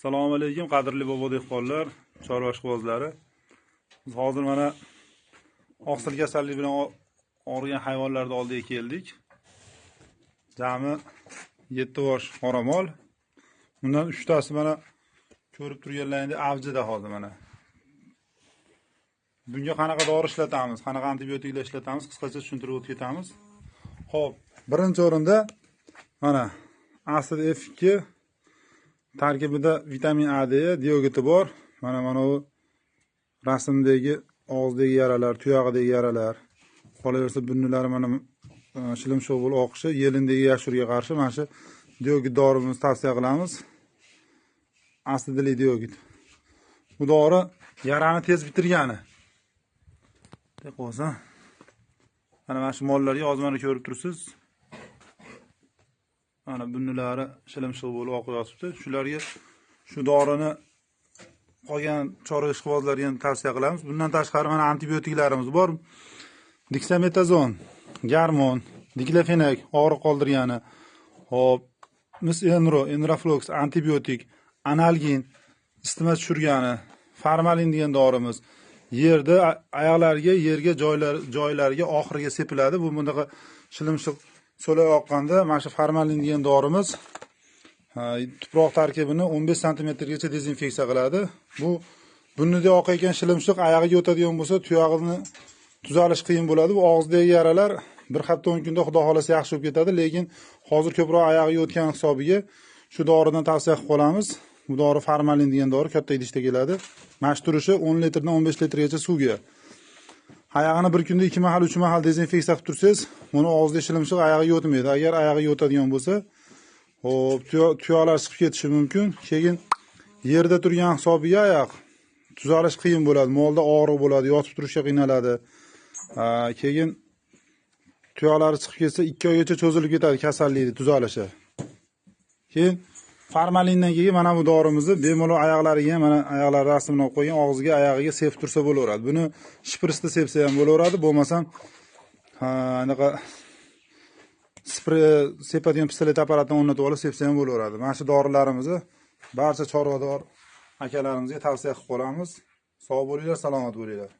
Assalomu alaykum qadrli bobo dehqonlar, chorva ishqibozlari. Biz hozir mana oqsil kasalligi bilan og'rigan hayvonlarni oldiga keldik. Jami 7 bosh qoramol. Bundan 3 tasi mana ko'rib turganlaringdek avjida hozir mana. Bunga qanaqa dori ishlatamiz, qanaqa antibiotiklar ishlatamiz, qisqacha tushuntirib o'tib ketamiz. Xo'p, birinchi o'rinda mana Acid F2 tarkibida vitamin A deya diogeti bor. Mana bu rasmdagi og'izdagi yaralar, tuyog'idagi yaralar, qolaversa bunnilari mana shilimshoq bo'lib oqishi, yelindagi yashurga qarshi mana shu diogit dorimizni tavsiya qilamiz. Asidli diogit. Bu dori yarani tez bitirgani. Deb qo'ysa. Mana shu mollarga hozir mana ko'rib tursiz. Mana bunnilari shilimshoq bo'lib oqib yotibdi. Shularga shu dorini qolgan chorva ishqibozlarga ham tavsiya qilamiz. Bundan tashqari mana antibiotiklarimiz bor. Dexametazon, garmon, diklofenak og'riq qoldirgani, hop, mis-enro, enroflox antibiotik, analgin isitma tushirgani, formalin degan dorimiz yerda oyoqlarga, yerga joylariga oxiriga sepiladi. Bu bunaqa shilimshoq so'lay oqqanda mana shu formalin degan dorimiz tuproq tarkibini 15 cm gacha dezinfeksiya qiladi. Bu bunnida oqayotgan shilimshoq oyog'iga o'tadigan bo'lsa, tuyog'ini tuzalish qiyin bo'ladi. Bu og'izdagi yaralar bir hafta 10 kunda xudo xolasa yaxshi bo'lib ketadi, lekin hozir ko'proq oyog'iga o'tgan hisobiga shu doridan tavsiya qilib qolamiz. Bu dori formalin degan dori katta idishda keladi. Mash turishi 10 litrdan 15 litrgacha suvga. Oyog'ini bir kunda 2 mahal, 3 mahal dezinfeksiya qilib tursangiz, buni og'izda shilimshoq oyog'iga o'tmaydi. Agar oyog'iga o'tadigan bo'lsa, hop, tuyoqlar chiqib ketishi mumkin. Keyin yerda turgan hisobiga oyoq tuzalish qiyin bo'ladi. Molda og'riq bo'ladi, yotib turishga qiynaladi. Keyin tuyoqlari chiqib ketsa 2 oygacha cho'zilib ketadi kasallikni tuzalishi. Keyin formalindan keyin mana bu dorimizni bemalol oyoqlariga, mana oyoqlar rasmini olib qo'ygan, og'ziga, oyog'iga sepib tursa bo'laveradi. Buni shpritsda sepsa ham bo'laveradi, bo'lmasam anaqa spray sepadigan pistolet apparatini o'rnatib olib sepsa ham bo'laveradi. Mana shu dorilarimizni barcha chorvador akalarimizga tavsiya qilib qolamiz. Sog' bo'linglar, salomat bo'linglar.